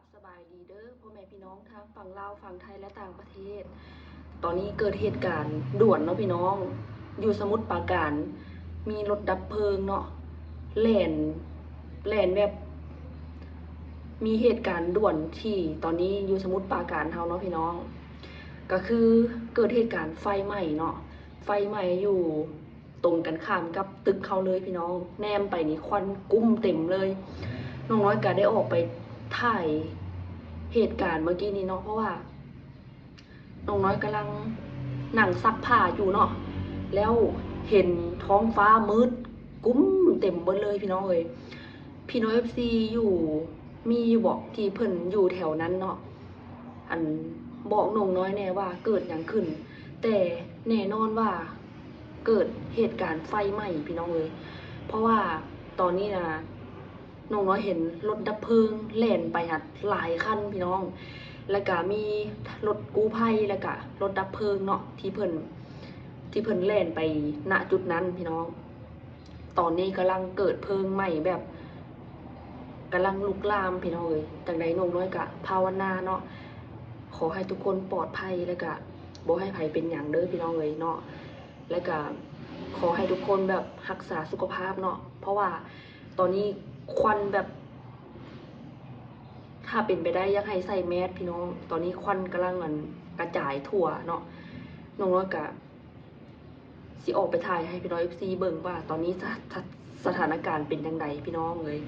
บสบายดีเด้อพ่อแม่พี่น้องทางฝั่งลาวฝั่งไทยและต่างประเทศตอนนี้เกิดเหตุการณ์ด่วนเนาะพี่น้องอยู่สมุทรปราการมีรถดับเพลิงเนาะแล่นแบบมีเหตุการณ์ด่วนที่ตอนนี้อยู่สมุทรปราการเฮาเนาะพี่น้องก็คือเกิดเหตุการณ์ไฟไหม้เนาะไฟไหม้อยู่ตรงกันข้ามกับตึกเขาเลยพี่น้องแนมไปนี่ควันกุ้มเต็มเลยน้องน้อยก็ได้ออกไปถ่ายเหตุการณ์เมื่อกี้นี้เนาะเพราะว่าน้องน้อยกำลังนั่งซักผ้าอยู่เนาะแล้วเห็นท้องฟ้ามืดกุ้มเต็มหมดเลยพี่น้องเอ้ยพี่น้อง FC อยู่มีบอกที่เพิ่นอยู่แถวนั้นเนาะอันบอกน้องน้อยแน่ว่าเกิดหยังขึ้นแต่แน่นอนว่าเกิดเหตุการณ์ไฟไหม้พี่น้องเลยเพราะว่าตอนนี้นะน้องน้อยเห็นรถดับเพลิงแล่นไปหัดหลายคันพี่น้องแล้วก็มีรถกู้ภัยแล้วก็รถดับเพลิงเนาะที่เพิ่นแล่นไปณจุดนั้นพี่น้องตอนนี้กำลังเกิดเพลิงไหม้แบบกำลังลุกลามพี่น้องเลยจากใดน้องน้อยก็ภาวนาเนาะขอให้ทุกคนปลอดภัยแล้วก็บ่ให้ไผเป็นหยังเด้อพี่น้องเลยเนาะแล้วก็ขอให้ทุกคนแบบรักษาสุขภาพเนาะเพราะว่าตอนนี้ควันแบบถ้าเป็นไปได้อยากให้ใส่แมสพี่น้องตอนนี้ควันกำลังมันกระจายทั่วเนาะน้องน้อยก็สิออกไปถ่ายให้พี่น้อง FC เบิ่งว่าตอนนี้สถานการณ์เป็นยังไงพี่น้องเลย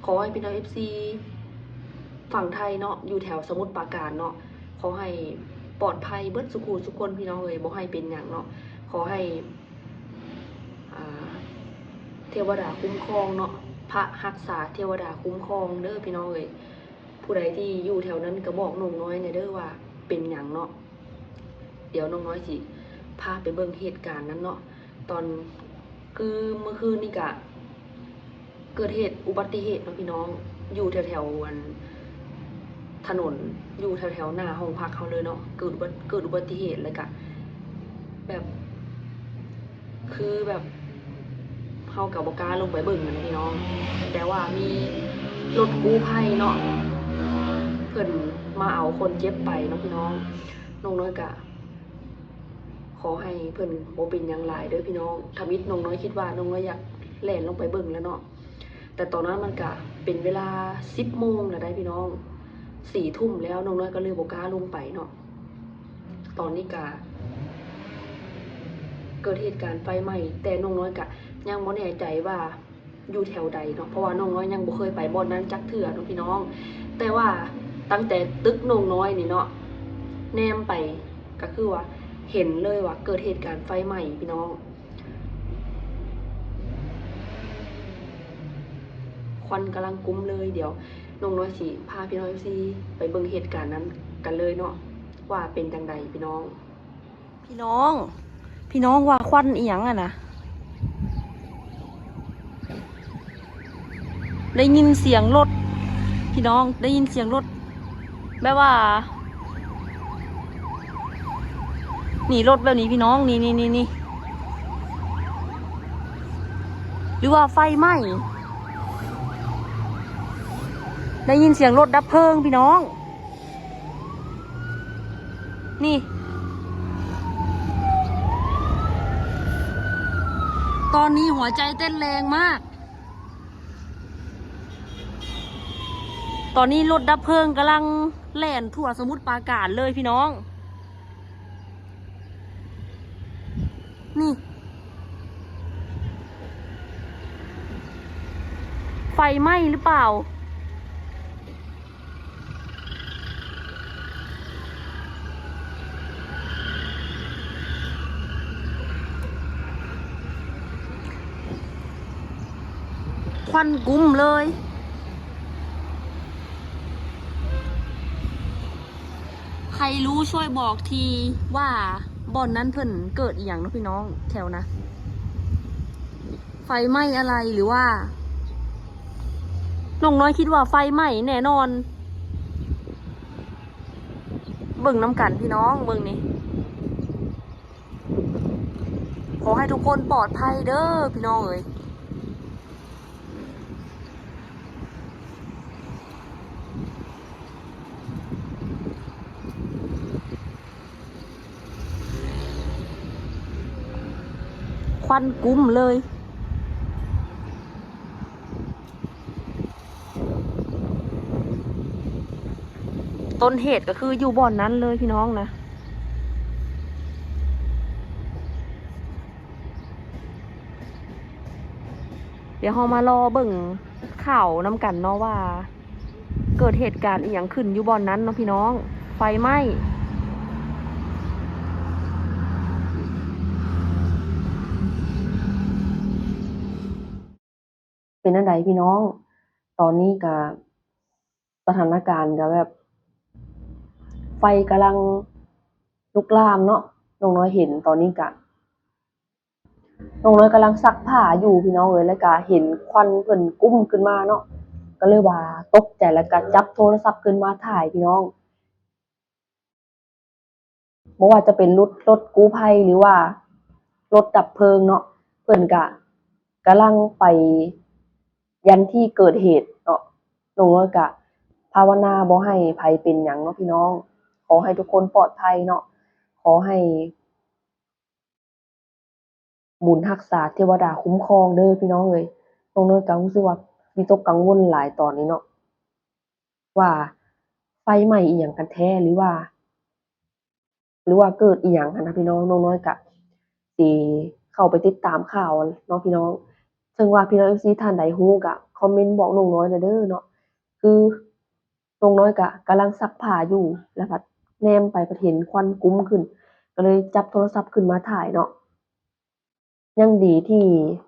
ขอให้พี่น้อง FC ฝั่งไทยเนาะอยู่แถวสมุทรปราการเนาะขอให้ปลอดภัยเบิดสุขุทุกคนพี่น้องเลยบ่ให้เป็นหยังเนาะขอให้เทวดาคุ้มครองเนาะพระรักษาเทวดาคุ้มครองเด้อพี่น้องเลยผู้ใดที่อยู่แถวนั้นก็บอกน้องน้อยเนี่ยเด้อว่าเป็นหยังเนาะเดี๋ยวน้องน้อยสิพาไปเบิ่งเหตุการณ์นั้นเนาะตอนคือเมื่อคืนนี่กะเกิดเหตุอุบัติเหตุเนาะพี่น้องอยู่แถวถนนอยู่แถวหน้าห้องพักเขาเลยเนาะเกิดอุบัติเหตุเลยกะแบบคือแบบเขากับบกล้าลงไปเบิ่งนะพี่น้องแต่ว่ามีรถกู้ภัยเนาะเพิ่นมาเอาคนเจ็บไปเนาะพี่น้องน้องน้อยกะขอให้เพิ่นบ่เป็นหยังหลายเด้อพี่น้องทำอิดน้องน้อยคิดว่าน้องน้อยอยากแล่นลงไปเบิ่งแล้วเนาะแต่ตอนนั้นมันกะเป็นเวลา10 โมงแล้วได้พี่น้อง4 ทุ่มแล้วน้องน้อยก็เลยบ่กล้าลงไปเนาะตอนนี้กะเกิดเหตุการณ์ไฟไหม้แต่น้องน้อยกะยังบ่แน่ใจว่าอยู่แถวใดเนาะเพราะว่าน้องน้อยยังบ่เคยไปบ่อนนั้นจักเทื่อเนาะพี่น้องแต่ว่าตั้งแต่ตึกน้องน้อยนี่เนาะแนมไปก็คือว่าเห็นเลยว่าเกิดเหตุการณ์ไฟไหม้พี่น้องควันกำลังกุ้มเลยเดี๋ยวน้องน้อยสิพาพี่น้องซีไปเบิ่งเหตุการณ์นั้นกันเลยเนาะว่าเป็นจังใดพี่น้องว่าควันอีหยังอะนะได้ยินเสียงรถพี่น้องได้ยินเสียงรถแบบว่านี่รถแบบนี้พี่น้องนี่หรือว่าไฟไหม้ได้ยินเสียงรถดับเพลิงพี่น้องนี่ตอนนี้หัวใจเต้นแรงมากตอนนี้รถดับเพลิงกำลังแล่นทั่วสมุทรปราการเลยพี่น้องนี่ไฟไหม้หรือเปล่าควันกุ้มเลยใครรู้ช่วยบอกทีว่าบ่อนนั้นเพิ่นเกิดอีหยังเนาะพี่น้องแถวนะไฟไหม้อะไรหรือว่าน้องน้อยคิดว่าไฟไหม้แน่นอนเบิ่งน้ำกันพี่น้องเบิ่งนี่ขอให้ทุกคนปลอดภัยเด้อพี่น้องเอ้ย น ควันกุ้มเลย ต้นเหตุก็คืออยู่บ่อนนั้นเลยพี่น้องนะเดี๋ยวเรามารอเบิ่งข่าวน้ำกันเนาะว่าเกิดเหตุการณ์อีหยังขึ้นอยู่บ่อนนั้นเนาะพี่น้องไฟไหม้เป็นอันใดพี่น้องตอนนี้ก็สถานการณ์ก็แบบไฟกำลังลุกลามเนาะน้องน้อยเห็นตอนนี้ก็น้องน้อยกำลังซักผ้าอยู่พี่น้องแล้วก็เห็นควันเพิ่นกุ้มขึ้นมาเนาะก็เลยว่าตกใจแล้วก็จับโทรศัพท์ขึ้นมาถ่ายพี่น้องบ่ว่าจะเป็นรถกู้ภัยหรือว่ารถดับเพลิงเนาะเพิ่นก็กำลังไปยันที่เกิดเหตุเนาะน้องน้อยก็ภาวนาบ่ให้ไผเป็นหยังเนาะพี่น้องขอให้ทุกคนปลอดภัยเนาะขอให้บุญรักษาเทวดาคุ้มครองเด้อพี่น้องเอ้ยน้องน้อยก็รู้สึกว่าวิตกกังวลหลายตอนนี้เนาะว่าไฟไหม้อีหยังกันแท้หรือว่าเกิดอีหยังหั้นนะพี่น้องน้องน้อยก็สิเข้าไปติดตามข่าวเนาะพี่น้องซึ่งว่าพี่น้อง FC ท่านใดรู้ก็คอมเมนต์บอกน้องน้อยหน่อยเด้อเนาะคือน้องน้อยก็กำลังซักผ้าอยู่แล้วบัดแนมไปบัดเห็นควันกุ้มขึ้นก็เลยจับโทรศัพท์ขึ้นมาถ่ายเนาะยังดีที่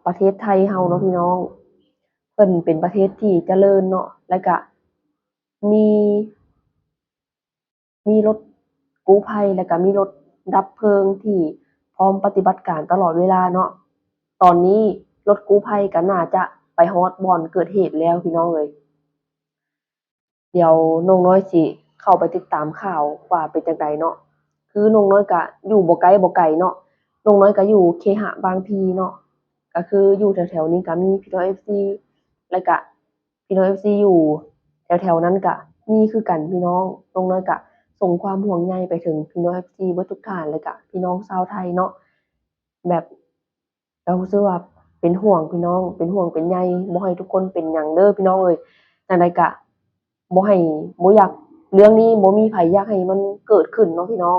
ประเทศไทยเราเนาะพี่น้องเพิ่นเป็นประเทศที่เจริญเนาะแล้วก็มีรถกู้ภัยแล้วก็มีรถดับเพลิงที่พร้อมปฏิบัติการตลอดเวลาเนาะตอนนี้รถกู้ภัยก็น่าจะไปฮอดบ่อนเกิดเหตุแล้วพี่น้องเอ้ยเดี๋ยวน้องน้อยสิเข้าไปติดตามข่าวว่าเป็นจั่งใดเนาะคือน้องน้อยก็อยู่บ่ไกลเนาะน้องน้อยก็อยู่เคหะบางพลีเนาะก็คืออยู่แถวๆนี้ก็มีพี่น้อง FC แล้วก็พี่น้อง FC อยู่แถวๆนั้นก็มีคือกันพี่น้องน้องน้อยก็ส่งความห่วงใยไปถึงพี่น้อง FC เบิดทุกท่านเลยก็พี่น้องชาวไทยเนาะแบบก็รู้สึกว่าเป็นห่วงพี่น้องเป็นห่วงเป็นใยบ่ให้ทุกคนเป็นหยังเด้อพี่น้องเอ้ยจั่งใดก็บ่อยากเรื่องนี้บ่มีไผอยากให้มันเกิดขึ้นเนาะพี่น้อง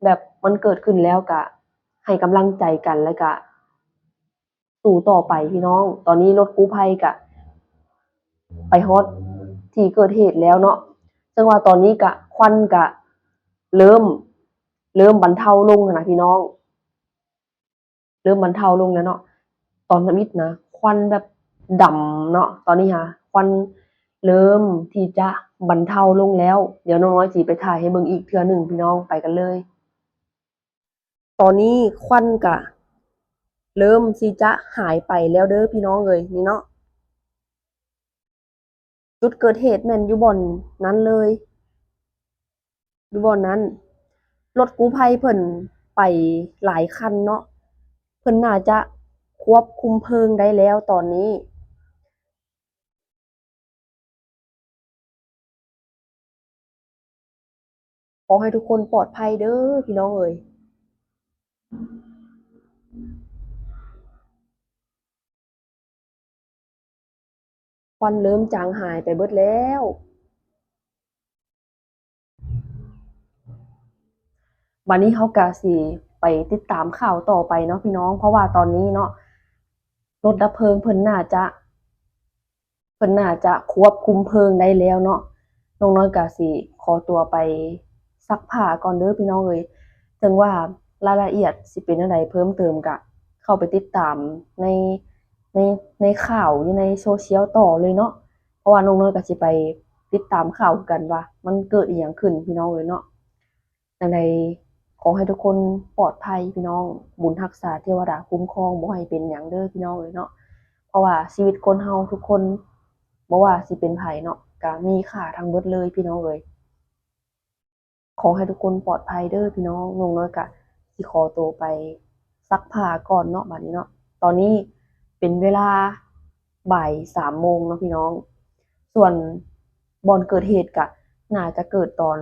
แบบมันเกิดขึ้นแล้วก็ให้กำลังใจกันแล้วก็สู้ต่อไปพี่น้องตอนนี้รถกู้ภัยก็ไปฮอดที่เกิดเหตุแล้วเนาะซึ่งว่าตอนนี้ก็ควันก็เริ่มบรรเทาลงแล้วนะพี่น้องเริ่มบรรเทาลงแล้วเนาะตอนทำอิฐนะควันแบบดำเนาะตอนนี้ค่ะควันเริ่มที่จะบรรเทาลงแล้วเดี๋ยวน้องน้อยสิไปถ่ายให้เบิ่งอีกเทื่อหนึ่งพี่น้องไปกันเลยตอนนี้ควันก็เริ่มที่จะหายไปแล้วเด้อพี่น้องเอ้ยนี่เนาะจุดเกิดเหตุแม่นอยู่บ่อนนั้นเลยอยู่บ่อนนั้นรถกู้ภัยเพิ่นไปหลายคันเนาะเพิ่นน่าจะควบคุมเพลิงได้แล้วตอนนี้ขอให้ทุกคนปลอดภัยเด้อพี่น้องเอ้ยควันเริ่มจางหายไปเบิดแล้วบัดนี้เราก็สิไปติดตามข่าวต่อไปเนาะพี่น้องเพราะว่าตอนนี้เนาะรถดับเพลิงเพิ่นน่าจะควบคุมเพลิงได้แล้วเนาะน้องน้อยก็สิขอตัวไปซักผ้าก่อนเด้อพี่น้องเอ้ยถึงว่ารายละเอียดสิเป็นจั่งใดเพิ่มเติมก็เข้าไปติดตามในในในข่าวอยู่ในโซเชียลต่อเลยเนาะเพราะว่าน้องน้อยก็สิไปติดตามข่าวคือกันว่ามันเกิดอิหยังขึ้นพี่น้องเอ้ยเนาะจั่งใดขอให้ทุกคนปลอดภัยพี่น้องบุญรักษาเทวดาคุ้มครองบ่ให้เป็นหยังเด้อพี่น้องเอ้ยเนาะเพราะว่าชีวิตคนเฮาทุกคนบ่ว่าสิเป็นไผเนาะก็มีค่าทั้งเบิดเลยพี่น้องเอ้ยขอให้ทุกคนปลอดภัยเด้อพี่น้องน้องน้อยก็สิขอตัวไปซักผ้าก่อนเนาะบัดนี้เนาะตอนนี้เป็นเวลาบ่าย3 โมงเนาะพี่น้องส่วนบ่อนเกิดเหตุก็น่าจะเกิดตอน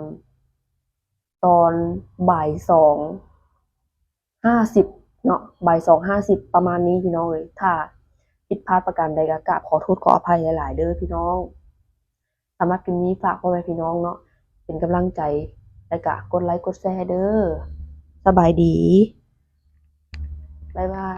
บ่าย2:50 เนาะบ่าย2:50ประมาณนี้พี่น้องเอ้ยถ้าผิดพลาดประการใดก็กราบขอโทษขออภัยหลายๆเด้อพี่น้องสำหรับคลิปนี้ฝากพ่อแม่พี่น้องเนาะเป็นกำลังใจแล้วก็กดไลค์กดแชร์เด้อสบายดีบ๊ายบาย